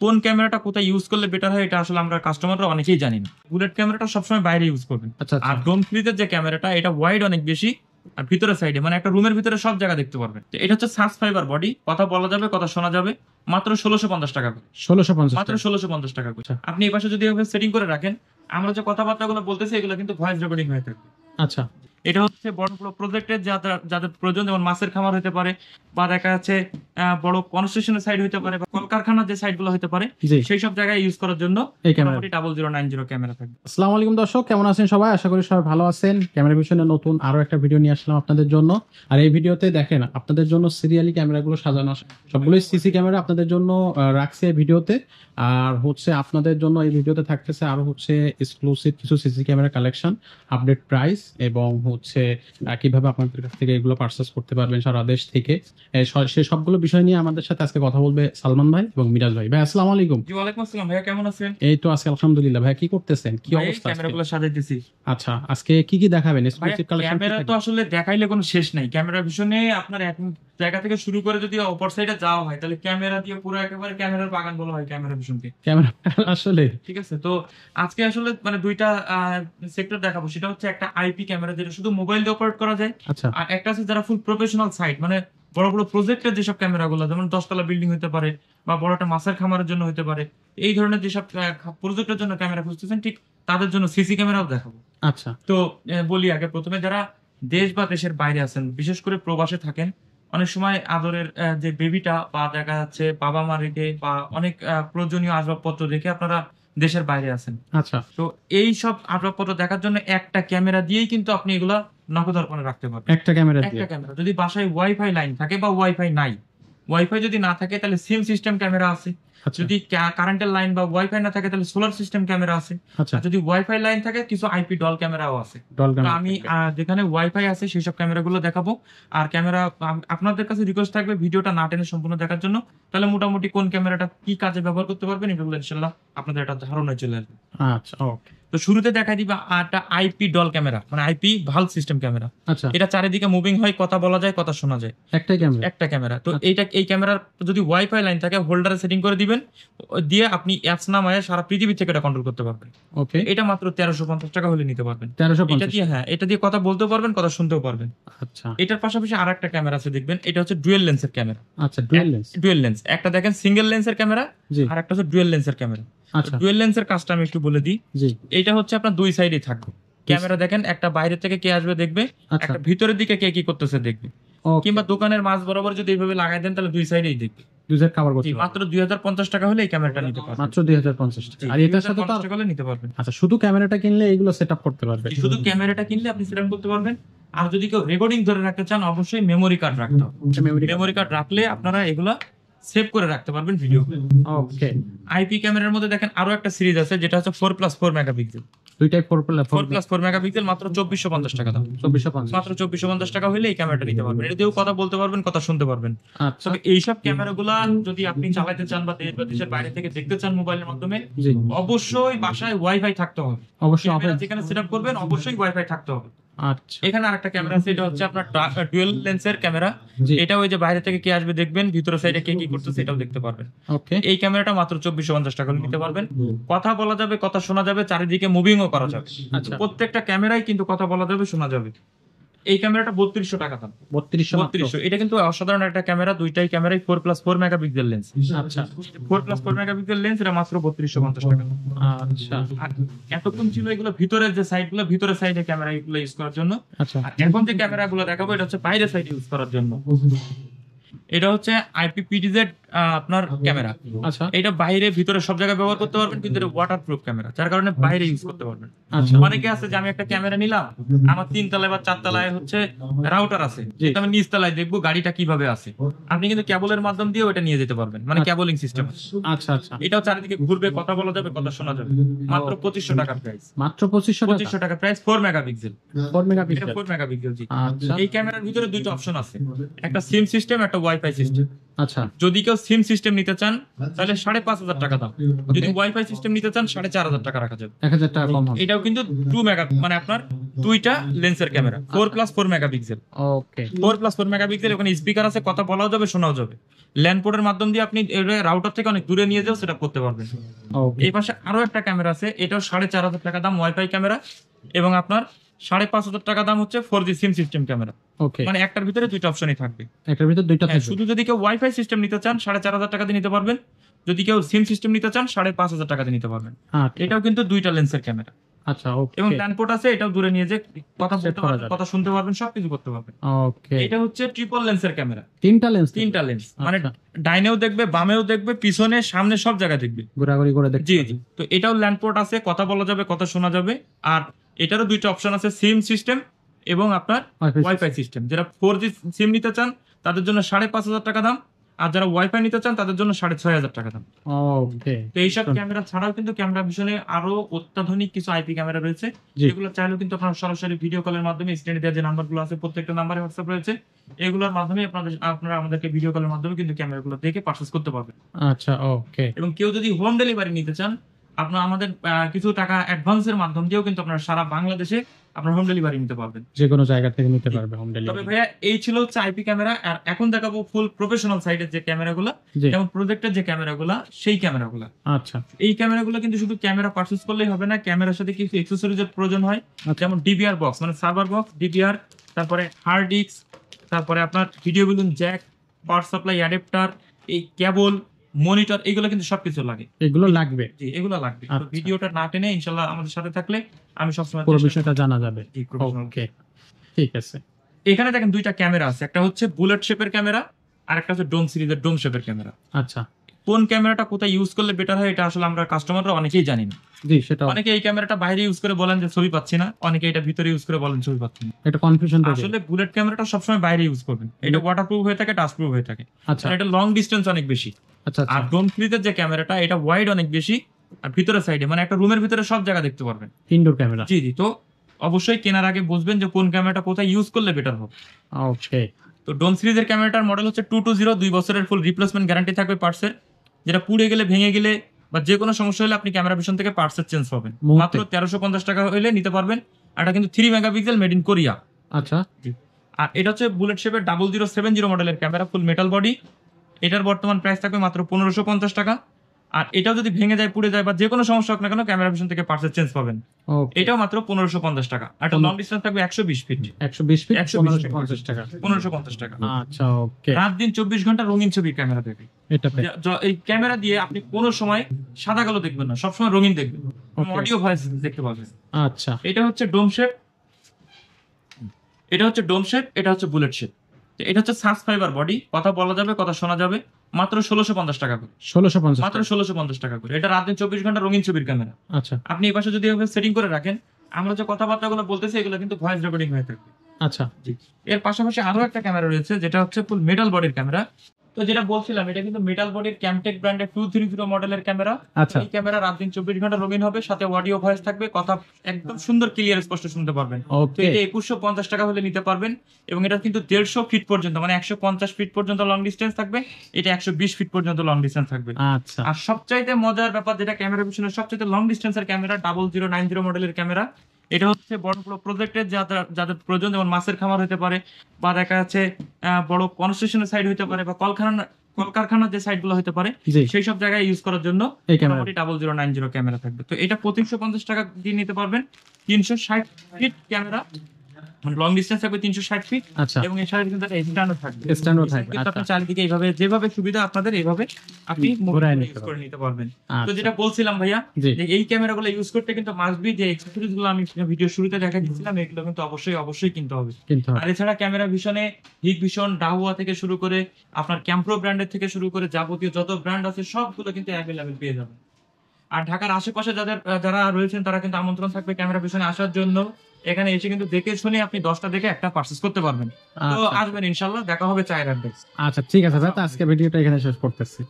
কোন ক্যামেরাটা কোথায় ইউজ করলে বেটার হয় এটা আসলে আমরা কাস্টমাররা অনেকেই জানি না। বুলেট ক্যামেরাটা সবসময় বাইরে ইউজ করবেন। আর ড্রোন ফ্রিজের যে ক্যামেরাটা এটা ওয়াইড অনেক বেশি, আর ভিতরের সাইডে মানে একটা রুমের ভিতরে সব জায়গা দেখতে পারবেন। এটা হচ্ছে সাস ফাইবার বডি, কথা বলা যাবে কথা শোনা যাবে, মাত্র 1650 টাকা করে। 1650, মাত্র 1650 টাকা করে। আপনি এই পাশে যদি এভাবে সেটিং করে রাখেন, আমরা যে কথাবার্তাগুলো বলতেছি এগুলো কিন্তু ভয়েস রেকর্ডিং হয়ে থাকবে। আচ্ছা, এটা হচ্ছে বড় বড় প্রজেক্টের যাদের প্রয়োজন, যেমন মাছের খামার হতে পারে, বা দেখা যাচ্ছে বড় কনস্ট্রাকশনের সাইড হতে পারে, বা কলকারখানার যে সাইড গুলো হতে পারে, সেই সব জায়গায় ইউজ করার জন্য এই ক্যামেরাটি 0090 ক্যামেরা থাকবে। আসসালামু আলাইকুম দর্শক, কেমন আছেন সবাই? আশা করি সবাই ভালো আছেন। ক্যামেরা ভিশনের নতুন আরো একটা ভিডিও নিয়ে আসলাম আপনাদের জন্য। আর এই ভিডিওতে দেখেন আপনাদের জন্য সিরিয়ালি ক্যামেরাগুলো সাজানো আছে, সবগুলোই সিসি ক্যামেরা আপনাদের জন্য রাখছে এই ভিডিওতে। আর হচ্ছে আপনাদের জন্য এই ভিডিওতে থাকতেছে আরো হচ্ছে এক্সক্লুসিভ কিছু CC camera collection, update price, এবং হচ্ছে কিভাবে আপনাদের কাছ থেকে এগুলো পারচেজ করতে পারবেন সারা দেশ থেকে। সেই সবগুলো বিষয় নিয়ে আমাদের সাথে আজকে কথা বলবে সালমান ভাই এবং মিরাজ ভাই। ভাই আসসালামু আলাইকুম। জি ওয়ালাইকুম আসসালাম। ভাইয়া কেমন আছেন? এই তো আজকে আলহামদুলিল্লাহ। ভাই কি করতেছেন, কি অবস্থা? ক্যামেরাগুলো সাজাইতেছি। আচ্ছা, আজকে কি কি দেখাবেন? Exclusive collection. ক্যামেরা তো আসলে দেখাইলে কোনো শেষ নাই। ক্যামেরা ভিশনে আপনার এক জায়গা থেকে শুরু করে যদি অপর সাইডে যাওয়া হয়, তাহলে ক্যামেরা দিয়ে পুরো একেবারে ক্যামেরার বাগান বলা হয় ক্যামেরা ভিশনকে। ক্যামেরা আসলে ঠিক আছে। তো আজকে আসলে মানে দুইটা সেক্টর দেখাবো। সেটা হচ্ছে একটা আইপি ক্যামেরা, যেটা শুধু মোবাইল দিয়ে অপারেট করা যায়। আচ্ছা। আর একটা আছে যারা ফুল প্রফেশনাল সাইট, মানে বড় বড় প্রজেক্টের যেসব ক্যামেরাগুলো, যেমন 10 তলা বিল্ডিং হতে পারে, বা বড় একটা মাছের খামারের জন্য হতে পারে, এই ধরনের যেসব প্রজেক্টের জন্য ক্যামেরা খুঁজতেছেন, ঠিক তাদের জন্য সিসি ক্যামেরাও দেখাবো। আচ্ছা, তো বলি আগে প্রথমে, যারা দেশ বা দেশের বাইরে আছেন, বিশেষ করে প্রবাসে থাকেন, অনেক সময় আদরের যে বেবিটা বা দেখা যাচ্ছে বাবা মা রেখে বা অনেক প্রয়োজনীয় আসবাবপত্র রেখে আপনারা দেশের বাইরে আছেন। আচ্ছা। তো এই সব আসবাবপত্র দেখার জন্য একটা ক্যামেরা দিয়েই কিন্তু আপনি এগুলা নখদর্পণে রাখতে পারবেন। একটা ক্যামেরা। যদি বাসায় ওয়াইফাই লাইন থাকে বা ওয়াইফাই নাই, ওয়াইফাই যদি না থাকে তাহলে সিম সিস্টেম ক্যামেরা আছে। যদি কারেন্টের লাইন বা ওয়াইফাই না থাকে তাহলে সোলার সিস্টেম ক্যামেরা আছে। যদি ওয়াইফাই লাইন থাকে কিছু আইপি ডল ক্যামেরাও আছে। আমি যেখানে ওয়াইফাই আছে সেই সব ক্যামেরাগুলো দেখাবো। আর ক্যামেরা আপনাদের কাছে রিকোয়েস্ট থাকবে ভিডিওটা না টেনে সম্পূর্ণ দেখার জন্য, তাহলে মোটামুটি কোন ক্যামেরাটা কি কাজে ব্যবহার করতে পারবেন এগুলো ইনশাআল্লাহ আপনাদের একটা ধারণা চলে আসবে। আচ্ছা, ওকে। তো শুরুতে দেখাই দিবা একটা আইপি ডল ক্যামেরা, মানে আইপি ভাল সিস্টেম ক্যামেরা। আচ্ছা। এটা চারিদিকে মুভিং হয়, কথা বলা যায়, কথা শোনা যায়। একটা ক্যামেরা। তো এই ক্যামেরার যদি ওয়াইফাই লাইন থাকে হোল্ডারে সেটিং করে দিবেন, দিয়ে আপনি অ্যাপস নামায় সারা পৃথিবী থেকে এটা কন্ট্রোল করতে পারবেন। ওকে। এটা মাত্র 1350 টাকা হলে নিতে পারবেন। 1350। এটা দিয়ে কথা বলতেও পারবেন, কথা শুনতেও পারবেন। আচ্ছা। এটার পাশাপাশি আরেকটা ক্যামেরা আছে দেখবেন, এটা হচ্ছে ডুয়েল লেন্সের ক্যামেরা। আচ্ছা, ডুয়েল লেন্স। একটা দেখেন সিঙ্গেল লেন্সের ক্যামেরা, আর একটা হচ্ছে ডুয়েল লেন্সের ক্যামেরা। আচ্ছা। ডুয়েল লেন্সের কাজটা আমি একটু বলে দিই। জি। এটা হচ্ছে আপনার দুই সাইডেই থাকবে ক্যামেরা। দেখেন একটা বাইরে থেকে কে আসবে দেখবে, একটা ভিতরের দিকে কে কি করতেছে দেখবে। কিংবা দোকানের মাঝ বরাবর যদি এইভাবে লাগাই দেন তাহলে দুই সাইডেই দেখবে। মাত্র 2050 টাকা হলে এই ক্যামেরাটা নিতে পারবেন। মাত্র 2050 টাকা। আর এটার সাথে তো টাকা নিতে পারবেন। আচ্ছা, শুধু ক্যামেরাটা কিনলে এগুলো সেটআপ করতে পারবেন? শুধু ক্যামেরাটা কিনলে আপনি সেটআপ করতে পারবেন। আর যদি কেউ রেকর্ডিং ধরে রাখতে চান, অবশ্যই মেমোরি কার্ড রাখতে হবে। মেমোরি কার্ড রাখলে আপনারা এগুলা সেভ করে রাখতে পারবেন ভিডিও। ওকে। আইপি ক্যামেরার মধ্যে দেখেন আরো একটা সিরিজ আছে, যেটা হচ্ছে 4+4 মেগাপিক্সেল। দুইটাই 4+4 মেগাপিক্সেল, মাত্র 2450 টাকা দাম। 2450। মাত্র 2450 টাকা হলে এই ক্যামেরাটা নিতে পারবেন। এটা দিয়েও কথা বলতে পারবেন, কথা শুনতে পারবেন। আচ্ছা। তবে এইসব ক্যামেরাগুলা যদি আপনি চালাতে চান বা দেশের বাইরে থেকে দেখতে চান মোবাইলের মাধ্যমে, অবশ্যই বাসায় ওয়াইফাই থাকতে হবে। অবশ্যই যেখানে সেটআপ করবেন অবশ্যই ওয়াইফাই থাকতে হবে। আচ্ছা। এখানে আরেকটা ক্যামেরা আছে, এটা হচ্ছে আপনার ডুয়েল লেন্সের ক্যামেরা। এটা ওই যে বাইরে থেকে কে আসবে দেখবেন, ভিতরের সাইডে কে কি করতেছে সেটাও দেখতে পারবেন। ওকে। এই ক্যামেরাটা মাত্র 2450 টাকা নিতে পারবেন। কথা বলা যাবে, কথা শোনা যাবে, চারিদিকে মুভিংও করা যাবে। আচ্ছা। প্রত্যেকটা ক্যামেরাই কিন্তু কথা বলা যাবে, শোনা যাবে। এই ক্যামেরাটা 3200 টাকা দাম। 3200। এটা কিন্তু অসাধারণ একটা ক্যামেরা। দুইটাই ক্যামেরাই 4+4 মেগাপিক্সেল লেন্স। আচ্ছা। 4+4 মেগাপিক্সেল লেন্স, এটা মাত্র 3250 টাকা। আচ্ছা। এতক্ষণ ছিল এগুলো ভিতরের যে সাইডগুলো, ভিতরের সাইডে ক্যামেরা এগুলো ইউজ করার জন্য। আচ্ছা। আর এখন যে ক্যামেরাগুলো দেখাবো এটা হচ্ছে বাইরের সাইডে ইউজ করার জন্য। এটা হচ্ছে আইপিপিটিজেড আপনার ক্যামেরা। আচ্ছা। এটা বাইরে ভিতরে সব জায়গায় ব্যবহার করতে পারবেন, কিন্তু এটা ওয়াটারপ্রুফ ক্যামেরা, যার কারণে বাইরে ইউজ করতে পারবেন। আচ্ছা। অনেকে আছে যে আমি একটা ক্যামেরা নিলাম, আমার 3 তলায় বা 4 তলায় হচ্ছে রাউটার আছে, আমি নিচ তলায় দেখবো গাড়িটা কিভাবে আছে। আপনি কিন্তু কেবলের মাধ্যম দিয়ে ওটা নিয়ে যেতে পারবেন, মানে কেবলিং সিস্টেম। আচ্ছা আচ্ছা। এটাও চারিদিকে ঘুরবে, কথা বলা যাবে, কথা শোনা যাবে। মাত্র 2500 টাকা প্রাইস। মাত্র 2500 টাকা প্রাইস। 4 মেগাপিক্সেল। 4 মেগাপিক্সেল। এটা 4 মেগাপিক্সেল। জি। আচ্ছা। এই ক্যামেরার ভিতরে দুটো অপশন আছে, একটা সিম সিস্টেম, একটা ওয়াইফাই সিস্টেম। আচ্ছা। যদি কেউ সিম সিস্টেম নিতে চান তাহলে 5500 টাকা দাম। যদি ওয়াইফাই সিস্টেম নিতে চান 4500 টাকা রাখা যাবে। 1000 টাকা কম হবে। এটাও কিন্তু 2 মেগা, মানে আপনার দুইটা লেন্সের ক্যামেরা 4+4 মেগাপিক্সেল। ওকে 4+4 মেগাপিক্সেল, ওখানে স্পিকার আছে, কথা বলাও যাবে, শোনাও যাবে। ল্যান্ড পোর্টের মাধ্যম দিয়ে আপনি রাউটার থেকে অনেক দূরে নিয়ে যাও, সেটা করতে পারবেন। ওকে এই পাশে আরো একটা ক্যামেরা আছে, এটাও 4,500 টাকা দাম, ওয়াইফাই ক্যামেরা, এবং আপনার 5,500 টাকা দাম হচ্ছে 4G সিম সিস্টেম ক্যামেরা। ওকে মানে একটার ভিতরে দুইটা অপশনই থাকবে। এটার ভিতর দুইটা হ্যাঁ, থাকবে। শুধু যদি কেউ ওয়াইফাই সিস্টেম নিতে চান 4,500 টাকা দিয়ে নিতে পারবেন, যদি কেউ সিম সিস্টেম নিতে চান 5,500 টাকা দিয়ে নিতে পারবেন। আচ্ছা এটাও কিন্তু দুইটা লেন্সের ক্যামেরা, আচ্ছা ওকে এবং ল্যান্ড পোর্ট আছে, এটাও দূরে নিয়ে যে কথা Set বলতে করা পারবেন, যাবে। কথা শুনতে পারবেন, সবকিছু করতে পারবেন। ওকে এটা হচ্ছে ট্রিপল লেন্সের ক্যামেরা, তিনটা লেন্স তিনটা লেন্স, মানে আচ্ছা। ডাইনেও দেখবে, বামেও দেখবে, পিছনে, সামনে, সব জায়গায় দেখবে। ঘোরাঘুরি করে দেখতে জি জি। তো এটাও ল্যান্ড পোর্ট আছে, কথা বলা যাবে, কথা শোনা যাবে। আর এটারও দুইটা অপশন আছে, সিম সিস্টেম এবং আপনার Wi-Fi ওয়াইফাই সিস্টেম। যারা 4G সিম নিতে চান তাদের জন্য 5,500 টাকা দাম, আর যারা ওয়াইফাই নিতে চান তাদের জন্য 6,500 টাকা দাম। ওকে তো এইসব ক্যামেরা ছাড়াও কিন্তু ক্যামেরা ভিশনে আরো অত্যাধুনিক কিছু আইপি ক্যামেরা রয়েছে, জি। যেগুলো চাইলেও কিন্তু আপনারা সরাসরি ভিডিও কলের মাধ্যমে, স্ক্রিনে দেওয়া যে নাম্বারগুলো আছে প্রত্যেকটা নাম্বারে হোয়াটসঅ্যাপ রয়েছে, এগুলোর মাধ্যমে আপনারা আমাদেরকে ভিডিও কলের মাধ্যমে কিন্তু ক্যামেরাগুলো দেখে পারচেজ করতে পারবেন। আচ্ছা ওকে এবং কেউ যদি হোম ডেলিভারি নিতে চান, আপনারা আমাদের কিছু টাকা অ্যাডভান্সের মাধ্যম দিয়েও কিন্তু আপনারা সারা বাংলাদেশে আপনার হোম ডেলিভারি নিতে পারবেন। যে কোনো জায়গা থেকে নিতে পারবে হোম তবে ডেলিভারি। ভাইয়া এই ছিল হচ্ছে আইপি ক্যামেরা, আর এখন দেখাবো ফুল প্রফেশনাল সাইডের যে ক্যামেরাগুলো, জি যেমন প্রজেক্টের যে ক্যামেরাগুলো, সেই ক্যামেরাগুলো। আচ্ছা এই ক্যামেরাগুলো কিন্তু শুধু ক্যামেরা পারচেজ করলেই হবে না, ক্যামেরার সাথে কিছু অ্যাকসেসরিজের প্রয়োজন হয়, যেমন ডিবিআর বক্স, মানে সার্ভার বক্স, ডিবিআর, তারপরে হার্ড ডিস্ক, তারপরে আপনার video balun Jack, power supply adapter, এই কেবল, মনিটর, এগুলো কিন্তু সবকিছু লাগে। এগুলো লাগবে, জি, এগুলো লাগবে। তো আচ্ছা। ভিডিওটা না টেনে ইনশাআল্লাহ আমাদের সাথে থাকলে আমি সবসময় পুরো চেষ্টা বিষয়টা জানা যাবে। জি, professional। ওকে ঠিক আছে। এখানে দেখেন দুইটা ক্যামেরা আছে, একটা হচ্ছে বুলেট শেপের ক্যামেরা, আর একটা হচ্ছে ডোম সিরিজের ডোম শেপের ক্যামেরা। আচ্ছা কোন ক্যামেরাটা কোথায় ইউজ করলে বেটার হয়, এটা আসলে আমরা কাস্টমাররা অনেকেই জানি না। জি সেটা অনেকে এই ক্যামেরাটা বাইরে ইউজ করে বলেন যে ছবি পাচ্ছি না, অনেকে এটা ভিতরে ইউজ করে বলেন ছবি পাচ্ছি না। এটা কনফিউশন থাকে। আসলে বুলেট ক্যামেরাটা সবসময় বাইরে ইউজ করবেন, এটা ওয়াটারপ্রুফ হয়ে থাকে, ডাস্টপ্রুফ হয়ে থাকে, আচ্ছা আর এটা লং ডিস্টেন্স অনেক বেশি। আচ্ছা আর আচ্ছা ডোম সিরিজের যে ক্যামেরাটা, এটা ওয়াইড অনেক বেশি, আর ভিতরে সাইডে, মানে একটা রুমের ভিতরে সব জায়গা দেখতে পারবেন। Indoor camera. জি জি। তো অবশ্যই কেনার আগে বুঝবেন যে কোন ক্যামেরাটা কোথায় ইউজ করলে বেটার হবে। ওকে তো ডোম সিরিজের ক্যামেরাটার মডেল হচ্ছে 220, 2 বছরের ফুল রিপ্লেসমেন্ট গ্যারান্টি থাকবে পার্টসের, যেটা পুড়ে গেলে, ভেঙে গেলে বা যে কোনো সমস্যা হলে আপনি ক্যামেরা ভিশন থেকে পার্টসের চেঞ্জ পাবেন। মুহূর্তে। মাত্র 1350 টাকা হলে নিতে পারবেন। আর এটা কিন্তু 3 মেগাপিক্সেল, মেড ইন কোরিয়া। আচ্ছা আর এটা হচ্ছে বুলেট শেপের 0070 মডেলের ক্যামেরা, ফুল মেটাল বডি। এটার বর্তমান প্রাইস থাকবে মাত্র 1550 টাকা। আর এটাও যদি ভেঙে যায়, পুড়ে যায় বা যে কোনো সমস্যা হোক না কেন, ক্যামেরা ভিশন থেকে পার্টসের চেঞ্জ পাবেন। ওকে এটাও মাত্র 1550 টাকা। আর এটা লং ডিস্টেন্স থাকবে 120 ফিট, 120 ফিট 150 টাকা। 1550 টাকা। আচ্ছা ওকে রাত দিন 24 ঘন্টা রঙিন ছবির ক্যামেরা দেবে। এটা পে এই ক্যামেরা দিয়ে আপনি কোনো সময় সাদা কালো দেখবেন না, সবসময় রঙিন দেখবেন, Okay. অডিও ভয়েস দেখতে পাবেন। আচ্ছা এটা হচ্ছে ডোম শেপ, এটা হচ্ছে ডোম শেপ, এটা হচ্ছে বুলেট শেপ। তো এটা হচ্ছে সাস ফাইবার বডি, কথা বলা যাবে, কথা শোনা যাবে, মাত্র 1650 টাকা করে। 1650 মাত্র 1650 টাকা করে। এটা রাত দিন 24 ঘন্টা রঙিন ছবির ক্যামেরা। আচ্ছা আপনি এই পাশে যদি এভাবে সেটিং করে রাখেন, আমরা যে কথাবার্তাগুলো বলতেছি এগুলো কিন্তু ভয়েস রেকর্ডিং হয়ে থাকবে। আচ্ছা এর পাশাপাশি আরো একটা ক্যামেরা রয়েছে, যেটা হচ্ছে ফুল মেটাল বডির ক্যামেরা। তো যেটা বলছিলাম, এটা কিন্তু মেটাল বডির ক্যামটেক ব্র্যান্ডের 230 মডেলের ক্যামেরা। আচ্ছা এই ক্যামেরা রাত দিন 24 ঘন্টা রঙিন হবে, সাথে অডিও ভয়েস থাকবে, কথা একদম সুন্দর ক্লিয়ার স্পষ্ট শুনতে পারবেন। তো ওকে এটা 2150 টাকা হলে নিতে পারবেন। এবং এটা কিন্তু 150 ফিট পর্যন্ত, মানে 150 ফিট পর্যন্ত লং ডিস্টেন্স থাকবে, এটা 120 ফিট পর্যন্ত লং ডিস্টেন্স থাকবে। আচ্ছা আর সবচাইতে মজার ব্যাপার, যেটা ক্যামেরা পিছনে সবচাইতে লং ডিস্টেন্সের ক্যামেরা, 0090 মডেলের ক্যামেরা। এটা হচ্ছে বড় বড় প্রজেক্টের যাদের প্রয়োজন, যেমন মাছের খামার হতে পারে, বা দেখা যাচ্ছে বড় কনস্ট্রাকশনের সাইড হতে পারে, বা কলকারখানার যে সাইড গুলো হতে পারে, জি সেই সব জায়গায় ইউজ করার জন্য এই ক্যামেরা 0090 ক্যামেরা থাকবে। তো এটা 2550 টাকা দিয়ে নিতে পারবেন। 360 ফিট ক্যামেরা, মানে লং ডিস্টেন্স থাকবে 360 ফিট, আচ্ছা এবং এর সাথে কিন্তু একটা স্ট্যান্ডও থাকবে। স্ট্যান্ডও থাকবে কিন্তু আচ্ছা আপনি চারিদিকে এইভাবে যেভাবে সুবিধা আপনাদের, এইভাবে আপনি ঘোরায় ইউজ করে নিতে পারবেন। তো আচ্ছা যেটা বলছিলাম ভাইয়া, জি যে এই ক্যামেরাগুলো ইউজ করতে কিন্তু মাস্ট বি যে অ্যাকসেসরিজ গুলো আমি ভিডিও শুরুতে দেখা দিচ্ছিলাম, এগুলো কিন্তু অবশ্যই কিনতে হবে। কিন্তু আর এছাড়া ক্যামেরা ভিশনে হিগ ভিশন, ডাহুয়া থেকে শুরু করে আপনার ক্যাম্প্রো ব্র্যান্ডের থেকে শুরু করে যাবতীয় যত ব্র্যান্ড আছে সবগুলো কিন্তু অ্যাভেলেবেল পেয়ে যাবেন। আর ঢাকার আশেপাশে যারা রয়েছেন তারা কিন্তু আমন্ত্রণ থাকবে ক্যামেরা ভিশনে আসার জন্য। এখানে এসে কিন্তু দেখে শুনে আপনি 10টা দেখে একটা পারচেজ করতে পারবেন। তো আচ্ছা আসবেন ইনশাল্লাহ, দেখা হবে চায়ের অ্যাড্রেস। আচ্ছা ঠিক আছে ভাই, তো আজকে ভিডিওটা এখানে শেষ করতেছি।